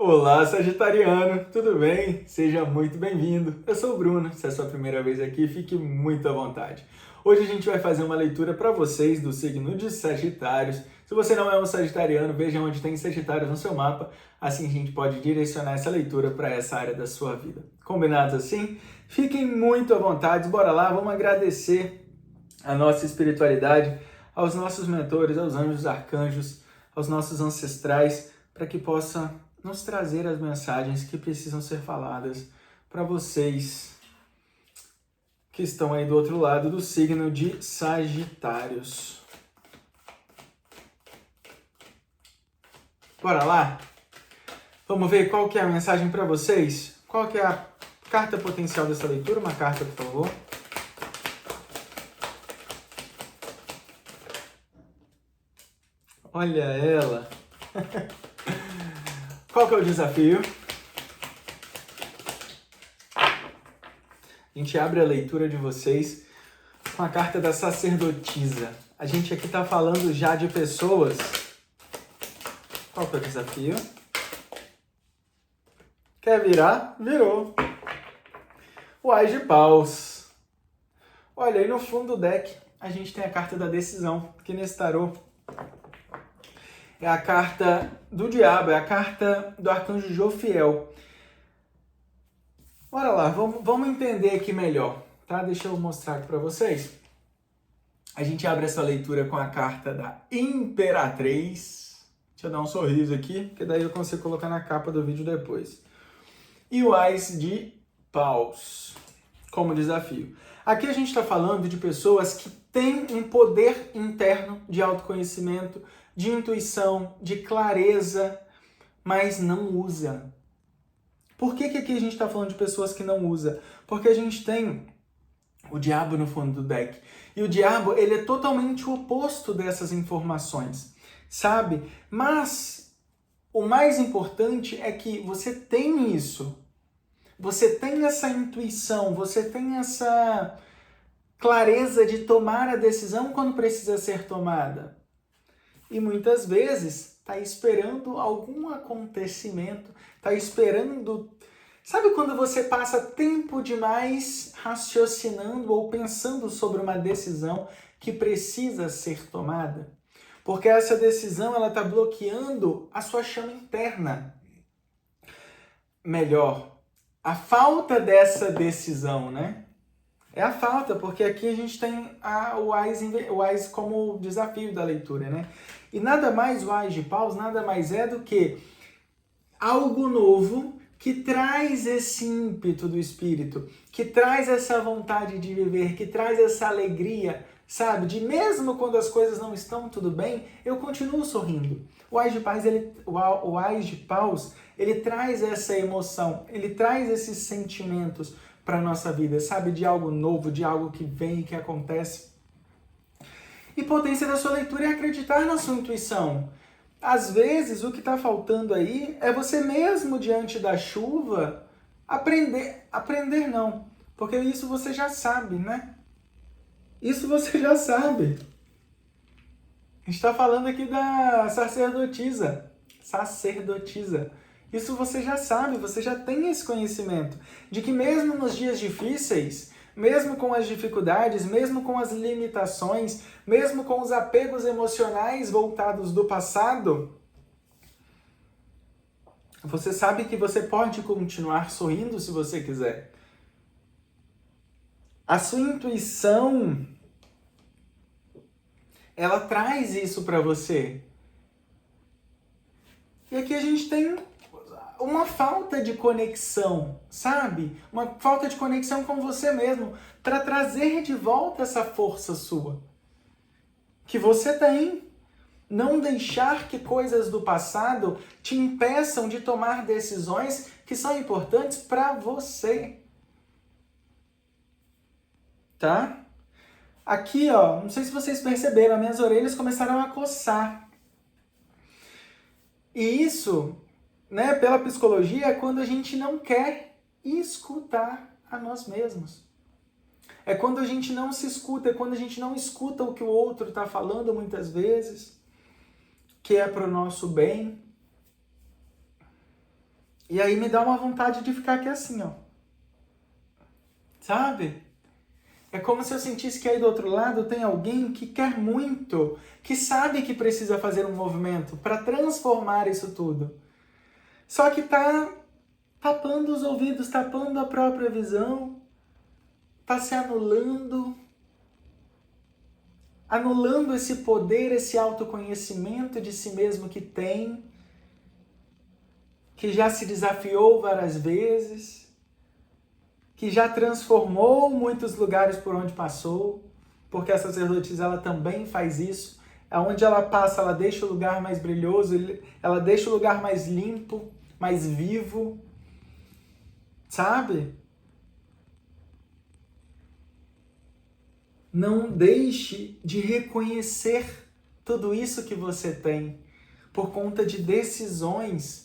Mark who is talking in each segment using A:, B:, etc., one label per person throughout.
A: Olá, Sagitariano, tudo bem? Seja muito bem-vindo. Eu sou o Bruno, se é a sua primeira vez aqui, fique muito à vontade. Hoje a gente vai fazer uma leitura para vocês do signo de Sagitários. Se você não é um sagitariano, veja onde tem Sagitários no seu mapa, assim a gente pode direcionar essa leitura para essa área da sua vida. Combinados assim? Fiquem muito à vontade, bora lá, vamos agradecer a nossa espiritualidade, aos nossos mentores, aos anjos, arcanjos, aos nossos ancestrais, para que possa nos trazer as mensagens que precisam ser faladas para vocês que estão aí do outro lado do signo de Sagitários. Bora lá? Vamos ver qual que é a mensagem para vocês? Qual que é a carta potencial dessa leitura? Uma carta, por favor. Olha ela! Qual que é o desafio? A gente abre a leitura de vocês com a carta da sacerdotisa. A gente aqui está falando já de pessoas. Qual que é o desafio? Quer virar? Virou. O Ás de Paus. Olha, aí no fundo do deck a gente tem a carta da decisão, que nesse tarô é a carta do diabo, é a carta do arcanjo Jofiel. Bora lá, vamos entender aqui melhor, tá? Deixa eu mostrar aqui para vocês. A gente abre essa leitura com a carta da Imperatriz. Deixa eu dar um sorriso aqui, que daí eu consigo colocar na capa do vídeo depois. E o Ás de Paus como desafio. Aqui a gente está falando de pessoas que têm um poder interno de autoconhecimento, de intuição, de clareza, mas não usa. Por que aqui a gente está falando de pessoas que não usa? Porque a gente tem o diabo no fundo do deck. E o diabo, ele é totalmente o oposto dessas informações, sabe? Mas o mais importante é que você tem isso. Você tem essa intuição, você tem essa clareza de tomar a decisão quando precisa ser tomada. E muitas vezes está esperando algum acontecimento, está esperando... Sabe quando você passa tempo demais raciocinando ou pensando sobre uma decisão que precisa ser tomada? Porque essa decisão ela está bloqueando a sua chama interna. Melhor, a falta dessa decisão, né? É a falta, porque aqui a gente tem o Ás como desafio da leitura, né? E nada mais, o Ás de Paus, nada mais é do que algo novo que traz esse ímpeto do espírito, que traz essa vontade de viver, que traz essa alegria, sabe? De mesmo quando as coisas não estão tudo bem, eu continuo sorrindo. O Ás de Paus, ele traz essa emoção, ele traz esses sentimentos para a nossa vida, sabe? De algo novo, de algo que vem e que acontece. E potência da sua leitura é acreditar na sua intuição. Às vezes, o que está faltando aí é você mesmo, diante da chuva, aprender. Aprender não, porque isso você já sabe, né? Isso você já sabe. A gente está falando aqui da sacerdotisa. Sacerdotisa. Isso você já sabe, você já tem esse conhecimento de que mesmo nos dias difíceis, mesmo com as dificuldades, mesmo com as limitações, mesmo com os apegos emocionais voltados do passado, você sabe que você pode continuar sorrindo se você quiser. A sua intuição, ela traz isso para você. E aqui a gente tem uma falta de conexão, sabe? Uma falta de conexão com você mesmo, para trazer de volta essa força sua que você tem. Não deixar que coisas do passado te impeçam de tomar decisões que são importantes para você. Tá? Aqui, ó, não sei se vocês perceberam, as minhas orelhas começaram a coçar. E isso, né, pela psicologia, é quando a gente não quer escutar a nós mesmos. É quando a gente não se escuta, é quando a gente não escuta o que o outro está falando muitas vezes, que é para o nosso bem. E aí me dá uma vontade de ficar aqui assim, ó. Sabe? É como se eu sentisse que aí do outro lado tem alguém que quer muito, que sabe que precisa fazer um movimento para transformar isso tudo. Só que tá tapando os ouvidos, tapando a própria visão, tá se anulando, anulando esse poder, esse autoconhecimento de si mesmo que tem, que já se desafiou várias vezes, que já transformou muitos lugares por onde passou, porque a sacerdotisa ela também faz isso. Aonde ela passa, ela deixa o lugar mais brilhoso, ela deixa o lugar mais limpo, mais vivo, sabe? Não deixe de reconhecer tudo isso que você tem por conta de decisões,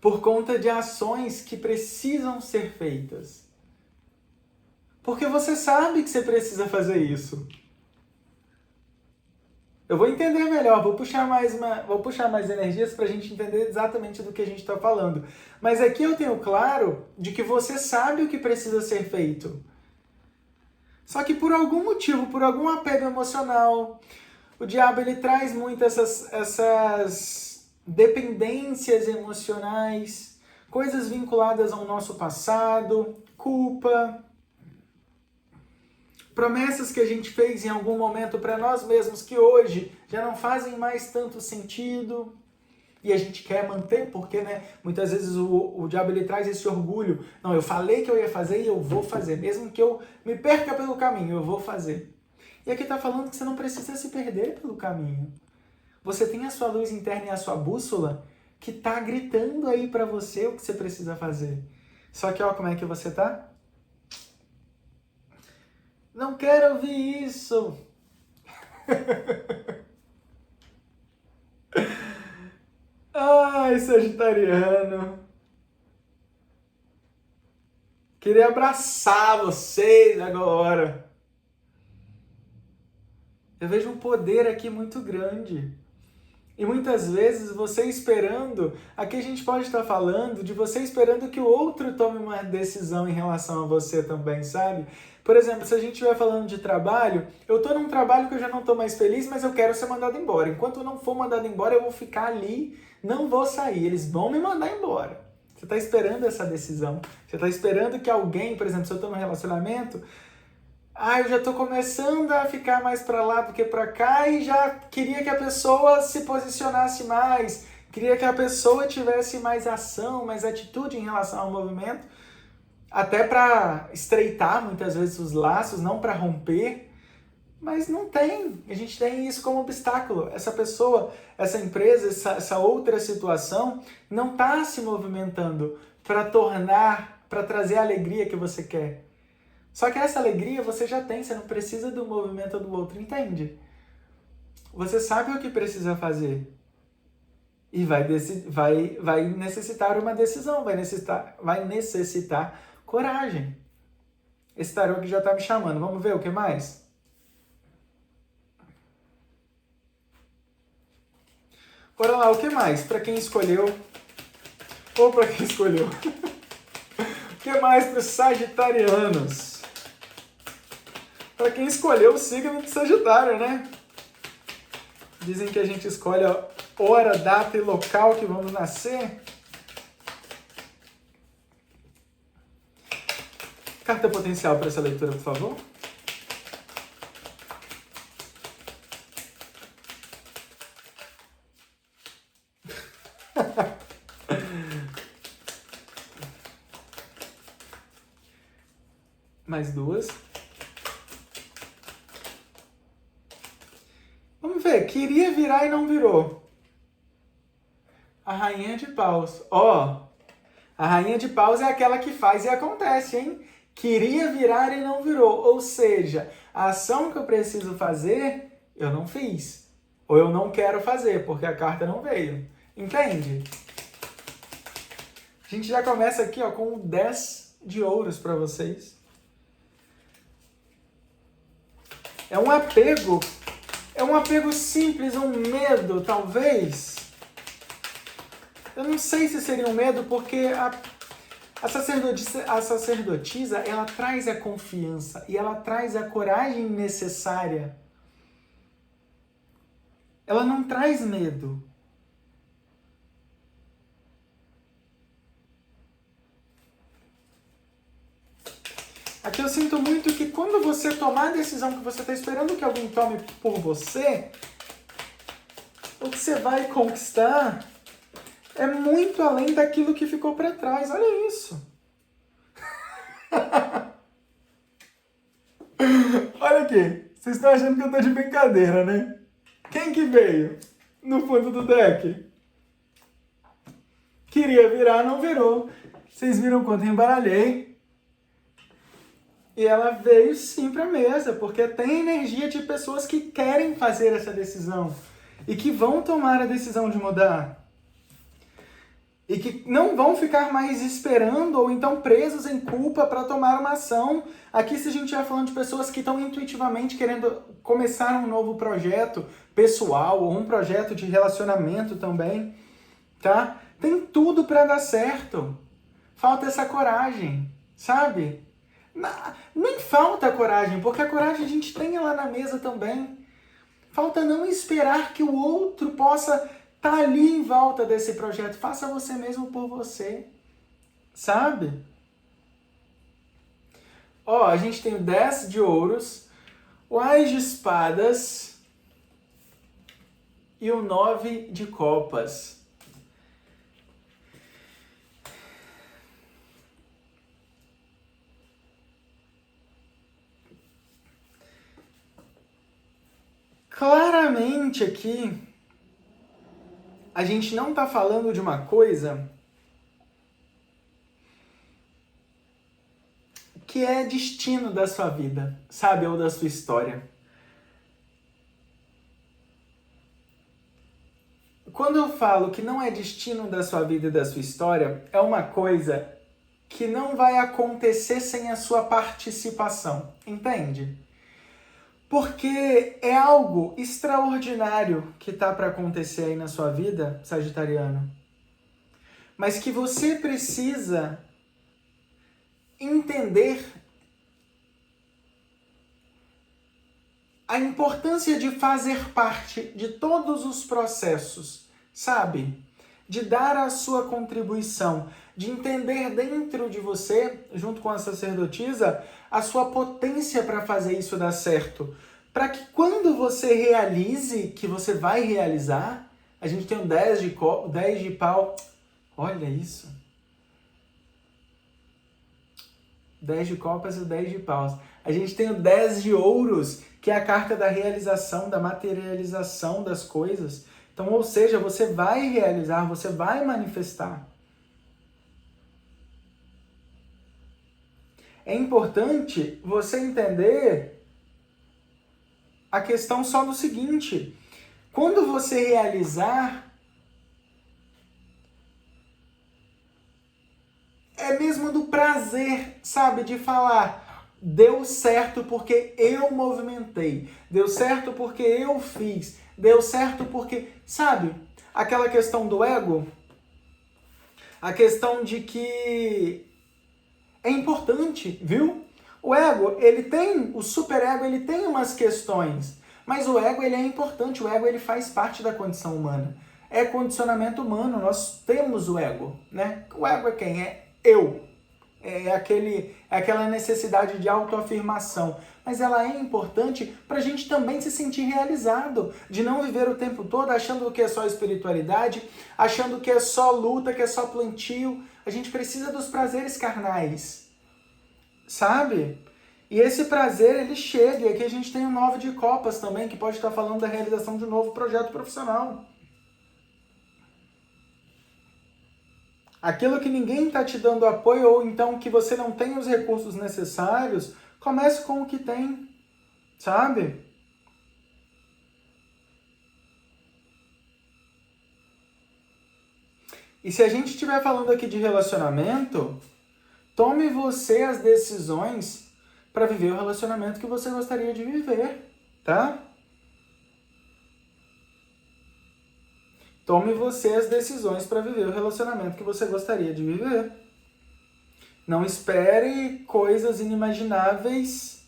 A: por conta de ações que precisam ser feitas. Porque você sabe que você precisa fazer isso. Eu vou entender melhor, vou puxar mais energias para a gente entender exatamente do que a gente está falando. Mas aqui eu tenho claro de que você sabe o que precisa ser feito. Só que por algum motivo, por algum apego emocional, o diabo ele traz muito essas dependências emocionais, coisas vinculadas ao nosso passado, culpa, promessas que a gente fez em algum momento para nós mesmos que hoje já não fazem mais tanto sentido e a gente quer manter, porque né, muitas vezes o diabo ele traz esse orgulho. Não, eu falei que eu ia fazer e eu vou fazer, mesmo que eu me perca pelo caminho, eu vou fazer. E aqui está falando que você não precisa se perder pelo caminho. Você tem a sua luz interna e a sua bússola que está gritando aí para você o que você precisa fazer. Só que ó, como é que você tá? Não quero ouvir isso. Ai, sagitariano. Queria abraçar vocês agora. Eu vejo um poder aqui muito grande. E muitas vezes você esperando, aqui a gente pode estar falando de você esperando que o outro tome uma decisão em relação a você também, sabe? Por exemplo, se a gente estiver falando de trabalho, eu estou num trabalho que eu já não estou mais feliz, mas eu quero ser mandado embora. Enquanto eu não for mandado embora, eu vou ficar ali, não vou sair. Eles vão me mandar embora. Você está esperando essa decisão. Você está esperando que alguém, por exemplo, se eu estou num relacionamento, eu já estou começando a ficar mais para lá do que para cá e já queria que a pessoa se posicionasse mais, queria que a pessoa tivesse mais ação, mais atitude em relação ao movimento, até para estreitar muitas vezes os laços, não para romper, mas não tem. A gente tem isso como obstáculo. Essa pessoa, essa empresa, essa outra situação não está se movimentando para trazer a alegria que você quer. Só que essa alegria você já tem, você não precisa do movimento do outro, entende? Você sabe o que precisa fazer. E vai necessitar uma decisão, vai necessitar coragem. Esse tarô aqui já está me chamando. Vamos ver o que mais? Bora lá, o que mais? Para quem escolheu. Ou para quem escolheu. O que mais para os sagitarianos? Para quem escolheu o signo de Sagitário, né? Dizem que a gente escolhe a hora, data e local que vamos nascer. Carta potencial para essa leitura, por favor. Mais duas. Vamos ver. Queria virar e não virou. A Rainha de Paus. Ó, a Rainha de Paus é aquela que faz e acontece, hein? Queria virar e não virou. Ou seja, a ação que eu preciso fazer, eu não fiz. Ou eu não quero fazer, porque a carta não veio. Entende? A gente já começa aqui ó, com 10 de ouros para vocês. É um apego simples, um medo, talvez. Eu não sei se seria um medo, porque a sacerdotisa, ela traz a confiança e ela traz a coragem necessária. Ela não traz medo. Aqui eu sinto muito que quando você tomar a decisão que você está esperando que alguém tome por você, o que você vai conquistar é muito além daquilo que ficou para trás. Olha isso. Olha aqui. Vocês estão achando que eu tô de brincadeira, né? Quem que veio no fundo do deck? Queria virar, não virou. Vocês viram quanto eu embaralhei? E ela veio sim para a mesa, porque tem energia de pessoas que querem fazer essa decisão e que vão tomar a decisão de mudar. E que não vão ficar mais esperando ou então presos em culpa para tomar uma ação. Aqui, se a gente estiver falando de pessoas que estão intuitivamente querendo começar um novo projeto pessoal ou um projeto de relacionamento também, tá? Tem tudo para dar certo. Falta essa coragem, sabe? Nem falta coragem, porque a coragem a gente tem lá na mesa também. Falta não esperar que o outro possa estar ali em volta desse projeto. Faça você mesmo por você, sabe? Ó, a gente tem o 10 de ouros, o Ás de espadas e o 9 de copas. Claramente aqui, a gente não está falando de uma coisa que é destino da sua vida, sabe? Ou da sua história. Quando eu falo que não é destino da sua vida e da sua história, é uma coisa que não vai acontecer sem a sua participação, entende? Porque é algo extraordinário que tá para acontecer aí na sua vida, sagitariano. Mas que você precisa entender a importância de fazer parte de todos os processos, sabe? De dar a sua contribuição, de entender dentro de você, junto com a sacerdotisa, a sua potência para fazer isso dar certo. Para que quando você realize, que você vai realizar, a gente tem o 10 de pau. Olha isso. 10 de copas e o 10 de paus. A gente tem o 10 de ouros, que é a carta da realização, da materialização das coisas. Então, ou seja, você vai realizar, você vai manifestar. É importante você entender a questão só do seguinte: quando você realizar, é mesmo do prazer, sabe? De falar, deu certo porque eu movimentei, deu certo porque eu fiz, deu certo porque, sabe? Aquela questão do ego, a questão de que é importante, viu? O ego, o superego, ele tem umas questões, mas o ego, ele é importante, o ego, ele faz parte da condição humana. É condicionamento humano, nós temos o ego, né? O ego é quem? É eu. É aquela necessidade de autoafirmação. Mas ela é importante para a gente também se sentir realizado, de não viver o tempo todo achando que é só espiritualidade, achando que é só luta, que é só plantio. A gente precisa dos prazeres carnais, sabe? E esse prazer, ele chega. E aqui a gente tem o 9 de copas também, que pode estar falando da realização de um novo projeto profissional. Aquilo que ninguém está te dando apoio, ou então que você não tem os recursos necessários, comece com o que tem, sabe? E se a gente estiver falando aqui de relacionamento, tome você as decisões para viver o relacionamento que você gostaria de viver, tá? Tome você as decisões para viver o relacionamento que você gostaria de viver. Não espere coisas inimagináveis.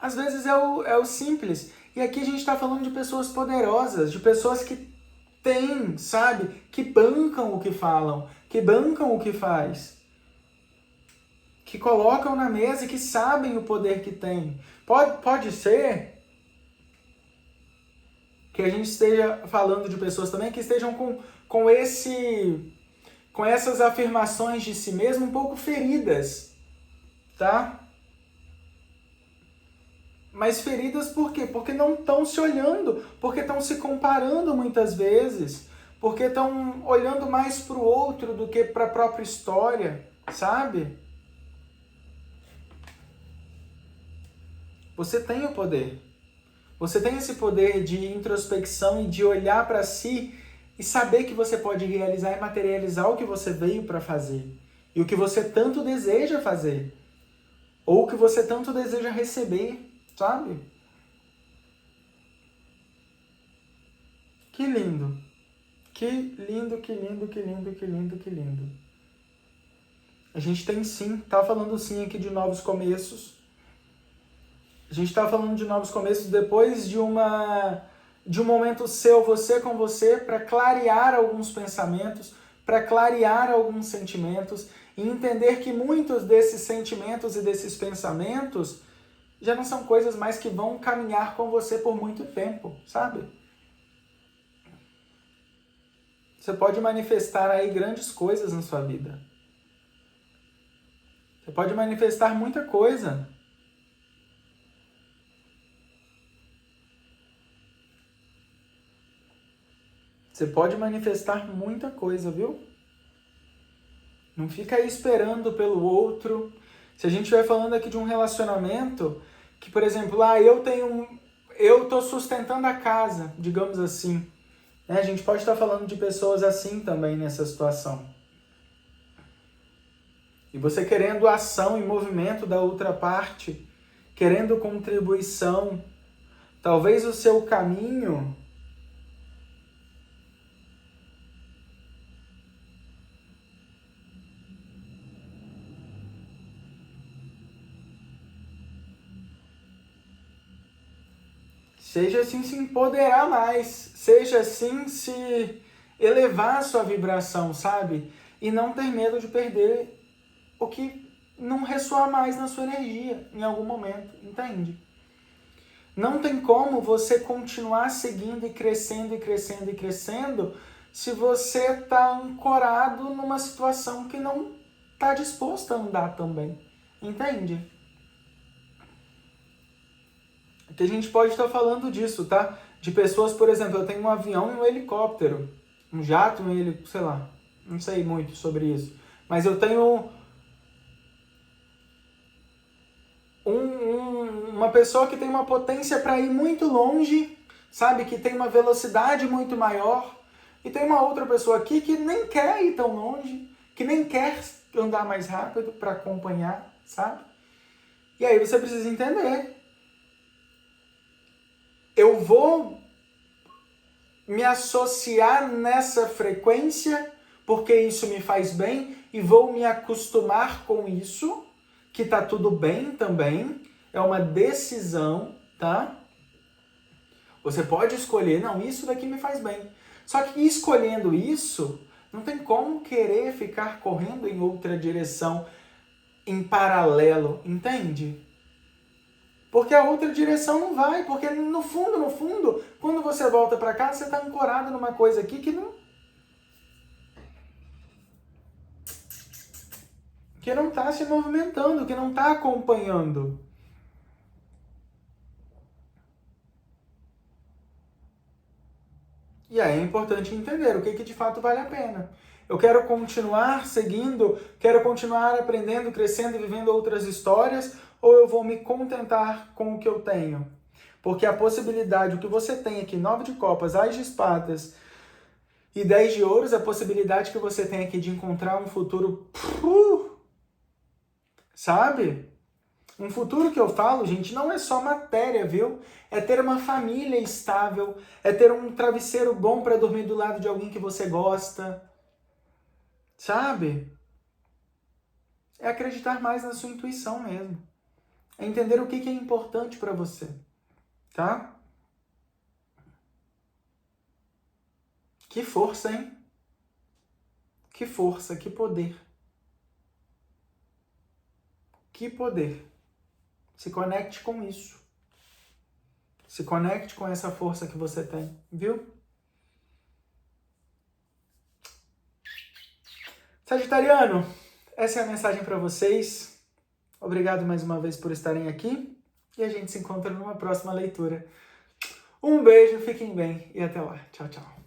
A: Às vezes é o simples. E aqui a gente está falando de pessoas poderosas, de pessoas que têm, sabe? Que bancam o que falam, que bancam o que faz. Que colocam na mesa e que sabem o poder que têm. Pode ser que a gente esteja falando de pessoas também que estejam com essas afirmações de si mesmo um pouco feridas, tá? Mas feridas por quê? Porque não estão se olhando, porque estão se comparando muitas vezes, porque estão olhando mais para o outro do que para a própria história, sabe? Você tem o poder. Você tem esse poder de introspecção e de olhar para si e saber que você pode realizar e materializar o que você veio para fazer. E o que você tanto deseja fazer. Ou o que você tanto deseja receber, sabe? Que lindo. Que lindo, que lindo, que lindo, que lindo, que lindo. A gente tem sim, tá falando sim aqui de novos começos. A gente está falando de novos começos depois de um momento seu, você com você, para clarear alguns pensamentos, para clarear alguns sentimentos e entender que muitos desses sentimentos e desses pensamentos já não são coisas mais que vão caminhar com você por muito tempo, sabe? Você pode manifestar aí grandes coisas na sua vida. Você pode manifestar muita coisa. Você pode manifestar muita coisa, viu? Não fica aí esperando pelo outro. Se a gente estiver falando aqui de um relacionamento, que, por exemplo, eu tô sustentando a casa, digamos assim. Né? A gente pode estar falando de pessoas assim também nessa situação. E você querendo ação e movimento da outra parte, querendo contribuição. Talvez o seu caminho seja assim se empoderar mais, seja assim se elevar a sua vibração, sabe? E não ter medo de perder o que não ressoar mais na sua energia em algum momento, entende? Não tem como você continuar seguindo e crescendo e crescendo e crescendo se você está ancorado numa situação que não está disposto a andar também, entende? Que a gente pode estar falando disso, tá? De pessoas, por exemplo, eu tenho um avião e um helicóptero, um jato e um helicóptero, sei lá, não sei muito sobre isso. Mas eu tenho uma pessoa que tem uma potência para ir muito longe, sabe? Que tem uma velocidade muito maior. E tem uma outra pessoa aqui que nem quer ir tão longe, que nem quer andar mais rápido para acompanhar, sabe? E aí você precisa entender. Eu vou me associar nessa frequência porque isso me faz bem e vou me acostumar com isso, que tá tudo bem também, é uma decisão, tá? Você pode escolher, não, isso daqui me faz bem. Só que escolhendo isso, não tem como querer ficar correndo em outra direção em paralelo, entende? Porque a outra direção não vai, porque no fundo, quando você volta para cá, você está ancorado numa coisa aqui que não está se movimentando, que não está acompanhando. E aí é importante entender o que de fato vale a pena. Eu quero continuar seguindo, quero continuar aprendendo, crescendo e vivendo outras histórias, ou eu vou me contentar com o que eu tenho? Porque a possibilidade, o que você tem aqui, 9 de copas, Ás de espadas e 10 de ouros, a possibilidade que você tem aqui de encontrar um futuro, sabe? Um futuro que eu falo, gente, não é só matéria, viu? É ter uma família estável, é ter um travesseiro bom para dormir do lado de alguém que você gosta, sabe? É acreditar mais na sua intuição mesmo. É entender o que é importante para você, tá? Que força, hein? Que força, que poder. Que poder. Se conecte com isso. Se conecte com essa força que você tem, viu? Sagitariano, essa é a mensagem para vocês. Obrigado mais uma vez por estarem aqui e a gente se encontra numa próxima leitura. Um beijo, fiquem bem e até lá. Tchau, tchau.